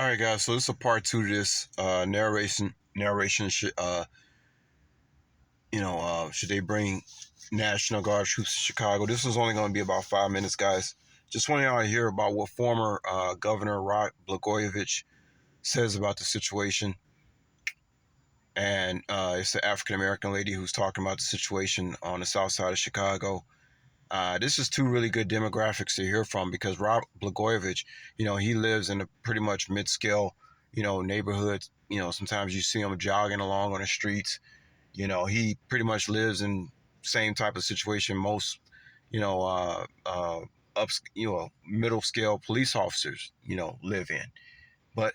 All right, guys. So this is a part two to this narration. Should they bring National Guard troops to Chicago? This is only going to be about 5 minutes, guys. Just want y'all to hear about what former Governor Rod Blagojevich says about the situation. And it's the African American lady who's talking about the situation on the south side of Chicago. This is two really good demographics to hear from because Rod Blagojevich, he lives in a pretty much mid-scale, neighborhood. Sometimes you see him jogging along on the streets. He pretty much lives in same type of situation most, middle scale police officers, live in. But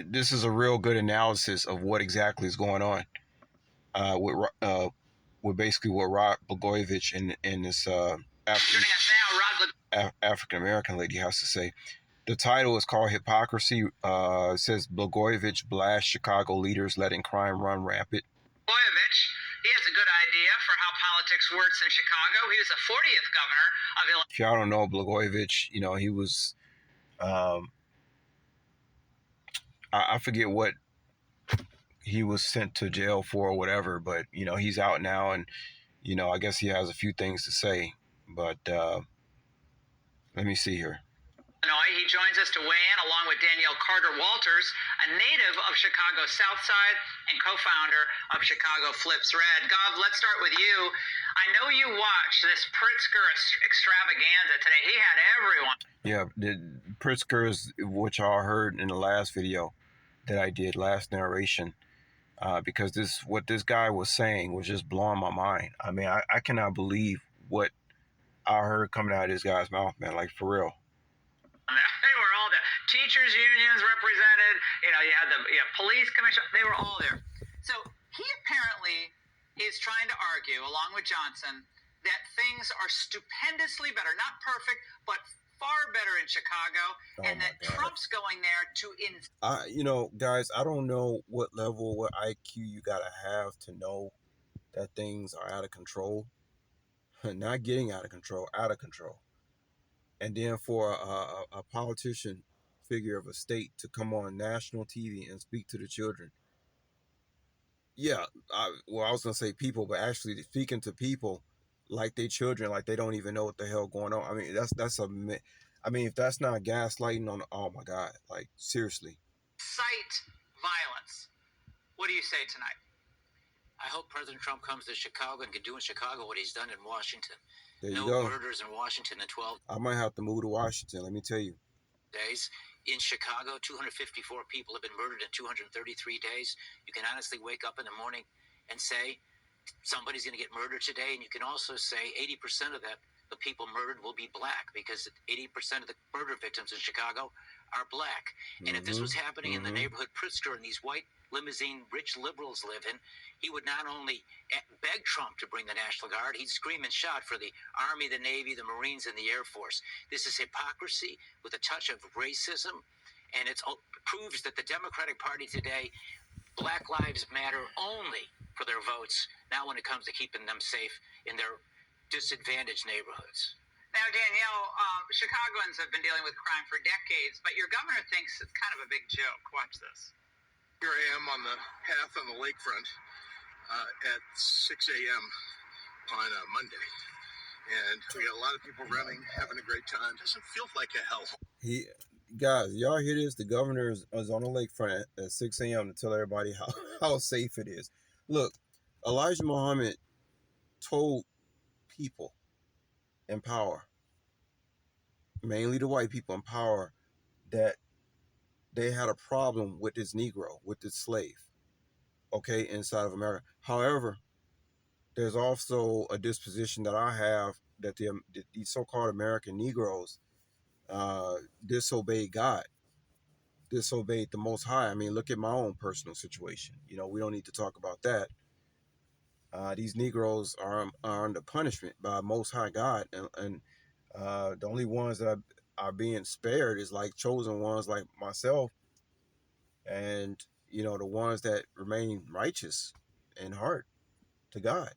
this is a real good analysis of what exactly is going on with basically what Rod Blagojevich and this African American lady has to say. The title is called Hypocrisy. It says Blagojevich blasts Chicago leaders letting crime run rampant. Blagojevich, he has a good idea for how politics works in Chicago. He was the 40th governor of Illinois. If y'all don't know Blagojevich, he was, I forget what he was sent to jail for or whatever, but, he's out now and, I guess he has a few things to say. But let me see here. Illinois. He joins us to weigh in along with Danielle Carter Walters, a native of Chicago's South Side and co-founder of Chicago Flips Red. Gov, let's start with you. I know you watched this Pritzker extravaganza today. He had everyone. Yeah, the Pritzker is what y'all heard in the last video that I did, last narration, because what this guy was saying was just blowing my mind. I mean, I cannot believe what I heard coming out of this guy's mouth, man, like for real. They were all there. Teachers unions represented. You had the police commission. They were all there. So he apparently is trying to argue, along with Johnson, that things are stupendously better, not perfect, but far better in Chicago, and that Trump's going there to guys, I don't know what level, what IQ you gotta have to know that things are out of control. Not getting out of control, out of control. And then for a politician figure of a state to come on national TV and speak to the children. Yeah, I was going to say people, but actually speaking to people like they children, like they don't even know what the hell going on. I mean, if that's not gaslighting on, oh my God, like seriously. Cite violence. What do you say tonight? I hope President Trump comes to Chicago and can do in Chicago what he's done in Washington. There you go. No murders in Washington in 12 I might have to move to Washington, let me tell you. days. In Chicago, 254 people have been murdered in 233 days. You can honestly wake up in the morning and say somebody's going to get murdered today, and you can also say 80% of the people murdered will be black, because 80% of the murder victims in Chicago are black. And if this was happening in the neighborhood Pritzker and these white limousine rich liberals live in, he would not only beg Trump to bring the National Guard, he'd scream and shout for the Army, the Navy, the Marines, and the Air Force. This is hypocrisy with a touch of racism, and it proves that the Democratic Party today, Black Lives Matter only for their votes, not when it comes to keeping them safe in their disadvantaged neighborhoods. Now, Danielle, Chicagoans have been dealing with crime for decades, but your governor thinks it's kind of a big joke. Watch this. Here I am on the path on the lakefront at 6 a.m. on a Monday. And we got a lot of people running, having a great time. Doesn't feel like a hell. Guys, y'all hear this? The governor is on the lakefront at 6 a.m. to tell everybody how safe it is. Look, Elijah Muhammad told people in power, mainly the white people in power, that they had a problem with this Negro, with this slave, okay, inside of America. However, there's also a disposition that I have that these so-called American Negroes disobeyed God, disobeyed the Most High. I mean, look at my own personal situation. We don't need to talk about that. These Negroes are under punishment by Most High God, and the only ones that are being spared is like chosen ones like myself, and the ones that remain righteous in heart to God.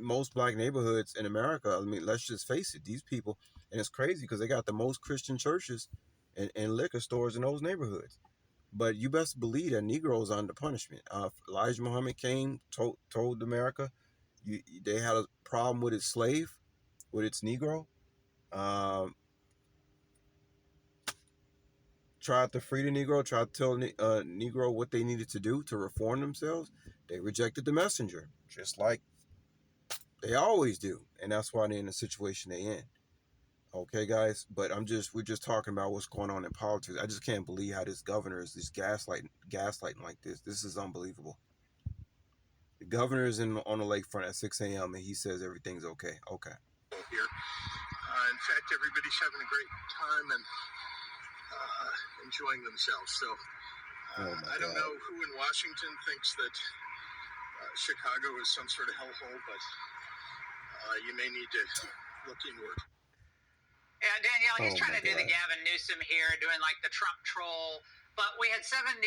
Most black neighborhoods in America, I mean, let's just face it, these people, and it's crazy because they got the most Christian churches and liquor stores in those neighborhoods. But you best believe that Negroes are under punishment. Elijah Muhammad came, told America they had a problem with its slave, with its Negro. Um, tried to free the Negro, tried to tell Negro what they needed to do to reform themselves. They rejected the messenger, just like they always do, and that's why they're in the situation they in. Okay, guys, but we're just talking about what's going on in politics. I just can't believe how this governor is this gaslighting like this. This is unbelievable. The governor is on the lakefront at 6 a.m. and he says everything's okay. Okay. Here. In fact, everybody's having a great time and enjoying themselves. So I don't know who in Washington thinks that Chicago is some sort of hellhole, but you may need to look inward. Yeah, Danielle, he's trying to do the Gavin Newsom here, doing like the Trump troll. But we had 27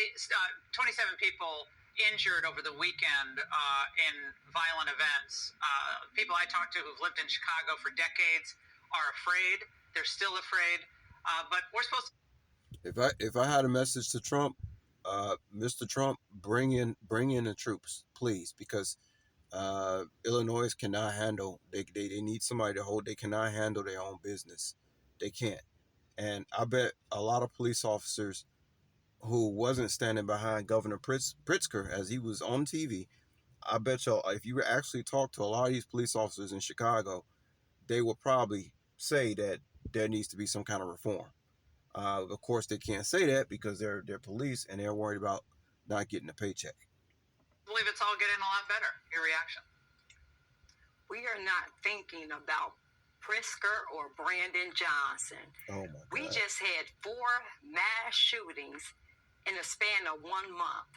people injured over the weekend in violent events. People I talked to who've lived in Chicago for decades are afraid. They're still afraid. But we're supposed to. If I had a message to Trump, Mr. Trump, bring in the troops, please, because Illinois cannot handle. They need somebody to hold. They cannot handle their own business. They can't. And I bet a lot of police officers who wasn't standing behind Governor Pritzker as he was on TV, I bet y'all, if you actually talk to a lot of these police officers in Chicago, they will probably say that there needs to be some kind of reform. Of course, they can't say that because they're police and they're worried about not getting a paycheck. I believe it's all getting a lot better. Your reaction? We are not thinking about Pritzker or Brandon Johnson. Oh my God. We just had 4 mass shootings in the span of 1 month.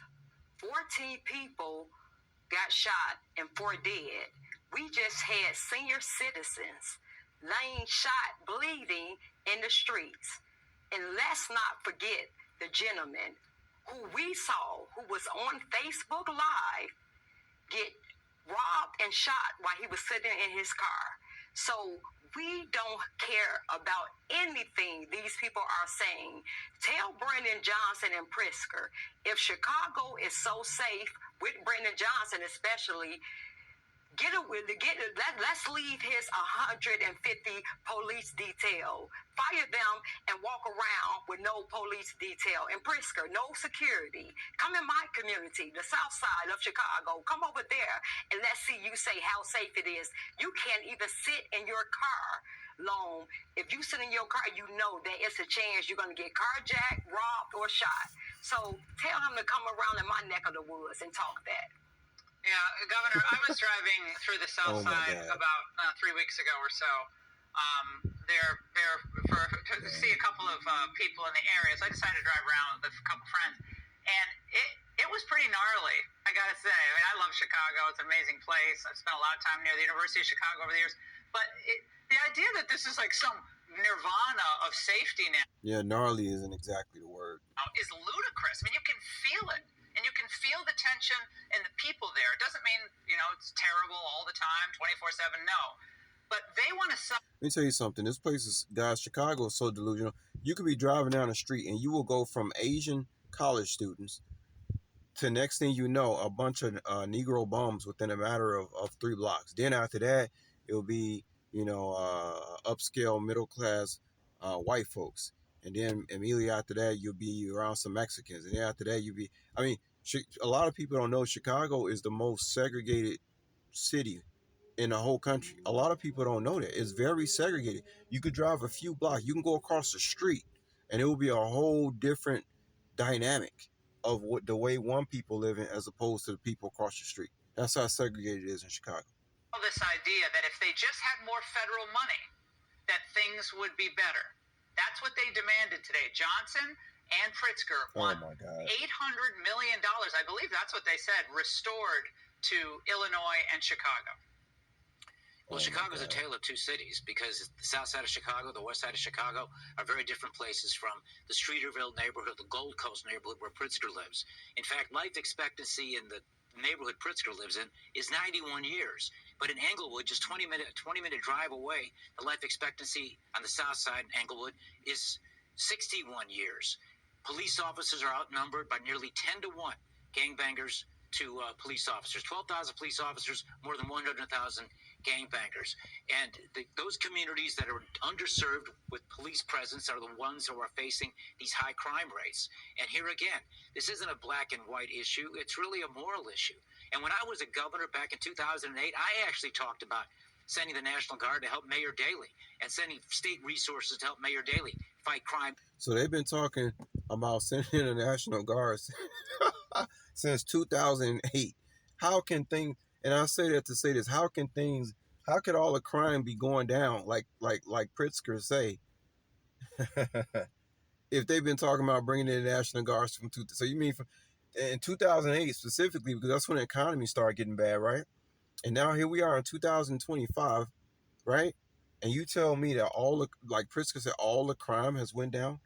14 people got shot and 4 dead. We just had senior citizens laying shot, bleeding in the streets. And let's not forget the gentleman who we saw, who was on Facebook Live, get robbed and shot while he was sitting in his car. So we don't care about anything these people are saying. Tell Brandon Johnson and Pritzker, if Chicago is so safe with Brandon Johnson especially, let's leave his 150 police detail. Fire them and walk around with no police detail. And Pritzker, no security. Come in my community, the south side of Chicago. Come over there and let's see you say how safe it is. You can't even sit in your car long. If you sit in your car, you know that it's a chance you're going to get carjacked, robbed, or shot. So tell him to come around in my neck of the woods and talk that. Yeah, Governor, I was driving through the south side about 3 weeks ago or so. To see a couple of people in the area, so I decided to drive around with a couple friends, and it was pretty gnarly, I gotta say. I mean, I love Chicago; it's an amazing place. I've spent a lot of time near the University of Chicago over the years, but the idea that this is like some nirvana of safety now. Yeah, gnarly isn't exactly the word. Is ludicrous. I mean, you can feel it. And you can feel the tension and the people there. It doesn't mean, it's terrible all the time, 24/7, no. But they want to... Let me tell you something. This place is, guys, Chicago is so delusional. You could be driving down the street and you will go from Asian college students to, next thing you know, a bunch of Negro bums within a matter of 3 blocks. Then after that, it'll be, upscale, middle-class white folks. And then immediately after that, you'll be around some Mexicans. And then after that, a lot of people don't know Chicago is the most segregated city in the whole country. A lot of people don't know that. It's very segregated. You could drive a few blocks. You can go across the street, and it will be a whole different dynamic of what the way one people live in as opposed to the people across the street. That's how segregated it is in Chicago. This idea that if they just had more federal money, that things would be better. That's what they demanded today. Johnson and Pritzker want $800 million, I believe that's what they said, restored to Illinois and Chicago. Well, Chicago's a tale of 2 cities because the south side of Chicago, the west side of Chicago are very different places from the Streeterville neighborhood, the Gold Coast neighborhood where Pritzker lives. In fact, life expectancy in the neighborhood Pritzker lives in is 91 years. But in Englewood, just 20-minute drive away, the life expectancy on the south side in Englewood is 61 years. Police officers are outnumbered by nearly 10 to 1, gangbangers to police officers. 12,000 police officers, more than 100,000 gangbangers. And those communities that are underserved with police presence are the ones who are facing these high crime rates. And here again, this isn't a black and white issue. It's really a moral issue. And when I was a governor back in 2008, I actually talked about sending the National Guard to help Mayor Daley and sending state resources to help Mayor Daley fight crime. So they've been talking about sending the National Guard since 2008. How can things, and I say that to say this, how could all the crime be going down like Pritzker say if they've been talking about bringing in the National Guards from so you mean from in 2008 specifically, because that's when the economy started getting bad, right? And now here we are in 2025, right? And you tell me that all the, like Pritzker said, all the crime has went down.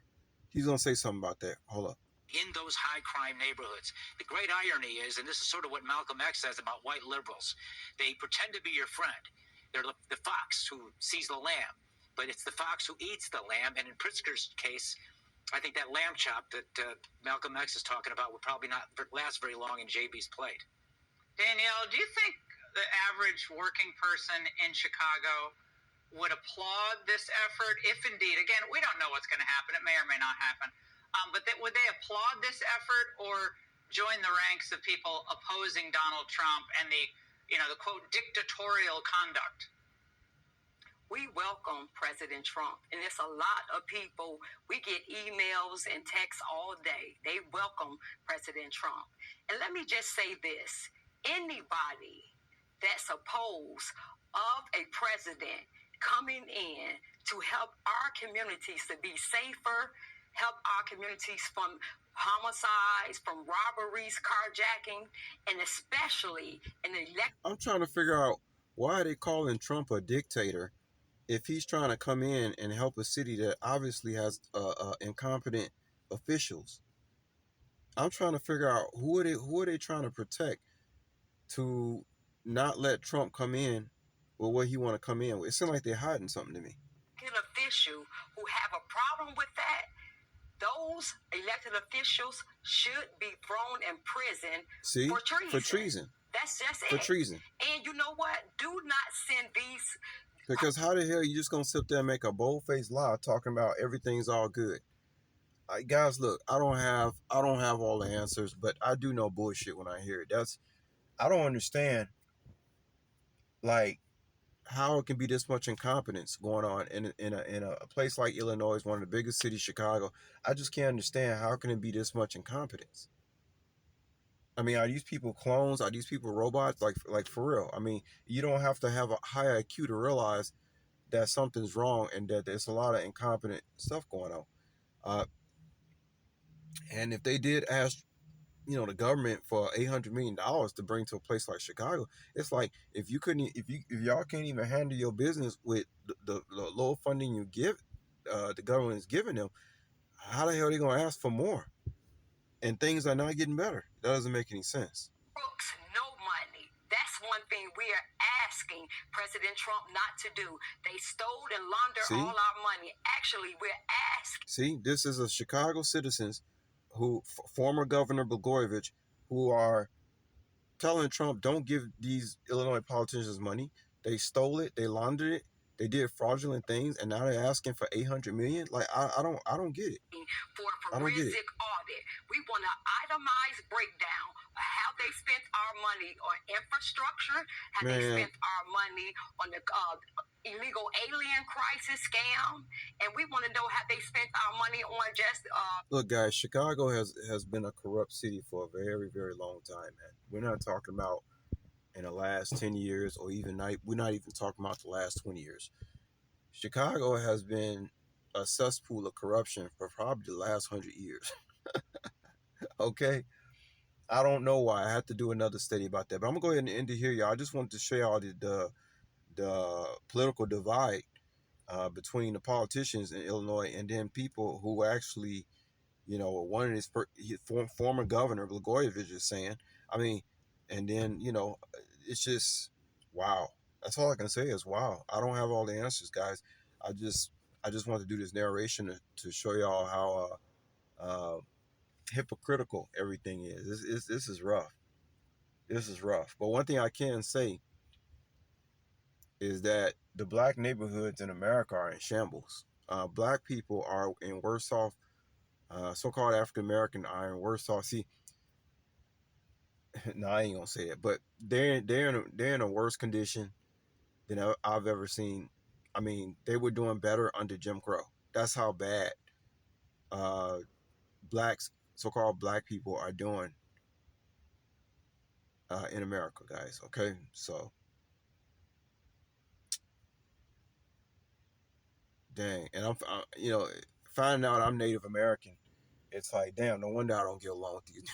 He's gonna say something about that. Hold up. In those high crime neighborhoods. The great irony is, and this is sort of what Malcolm X says about white liberals, they pretend to be your friend. They're the fox who sees the lamb, but it's the fox who eats the lamb. And in Pritzker's case, I think that lamb chop that Malcolm X is talking about will probably not last very long in JB's plate. Danielle, do you think the average working person in Chicago would applaud this effort if indeed, again, we don't know what's going to happen. It may or may not happen. But would they applaud this effort or join the ranks of people opposing Donald Trump and the quote, dictatorial conduct? We welcome President Trump, and it's a lot of people. We get emails and texts all day. They welcome President Trump. And let me just say this. Anybody that's opposed of a president coming in to help our communities to be safer, help our communities from homicides, from robberies, carjacking, and especially in the election. I'm trying to figure out why are they calling Trump a dictator if he's trying to come in and help a city that obviously has incompetent officials. I'm trying to figure out who are they trying to protect to not let Trump come in with what he want to come in with. It seems like they're hiding something to me. An official who have a problem with that, those elected officials should be thrown in prison. See? For treason. For treason. That's just For it. treason. And you know what? Do not send these. Because how the hell are you just gonna sit there and make a bold-faced lie talking about everything's all good? Guys, look, I don't have all the answers, but I do know bullshit when I hear it. I don't understand, like, how it can be this much incompetence going on in a place like Illinois, one of the biggest cities, Chicago. I just can't understand how can it be this much incompetence. I mean, are these people clones? Are these people robots? Like for real? I mean, you don't have to have a high IQ to realize that something's wrong and that there's a lot of incompetent stuff going on. And if they did ask, the government for $800 million to bring to a place like Chicago, it's like if y'all can't even handle your business with the low funding you give, the government is giving them, how the hell are they gonna ask for more? And things are not getting better. That doesn't make any sense. Crooks, no money. That's one thing we are asking President Trump not to do. They stole and laundered all our money. Actually, we're asking. See, this is a Chicago citizens former Governor Blagojevich, who are telling Trump, don't give these Illinois politicians money. They stole it, they laundered it, they did fraudulent things, and now they're asking for $800 million. Like, I don't get it. For a forensic audit, we want an itemized breakdown of how they spent our money on infrastructure, how they spent our money on the illegal alien crisis scam, and we want to know how they spent our money on just. Look, guys, Chicago has been a corrupt city for a very, very long time, man. We're not talking about in the last 10 years or even we're not even talking about the last 20 years. Chicago has been a cesspool of corruption for probably the last 100 years. Okay? I don't know why. I have to do another study about that. But I'm going to go ahead and end it here, y'all. I just wanted to show y'all the political divide between the politicians in Illinois and then people who actually, one of his former governor, Blagojevich, is saying. I mean, and then, it's just, wow. That's all I can say is wow. I don't have all the answers, guys. I just want to do this narration to show y'all how hypocritical everything is. This is rough. This is rough. But one thing I can say is that the black neighborhoods in America are in shambles. Black people are in worse off. So-called African American are in worse off. See, no, I ain't gonna say it, but they're in a worse condition than I've ever seen. I mean, they were doing better under Jim Crow. That's how bad uh, blacks, so-called black people, are doing in America, guys. Okay, so dang, and finding out I'm Native American, it's like, damn, no wonder I don't get along with these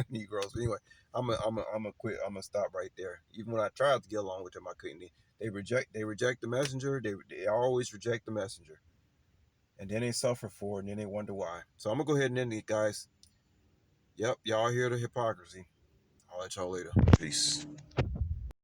Negroes. But anyway, I'm gonna quit. I'm gonna stop right there. Even when I tried to get along with them, I couldn't. They reject the messenger. They always reject the messenger, and then they suffer for it, and then they wonder why. So I'm gonna go ahead and end it, guys. Yep, y'all hear the hypocrisy. I'll let y'all later. Peace.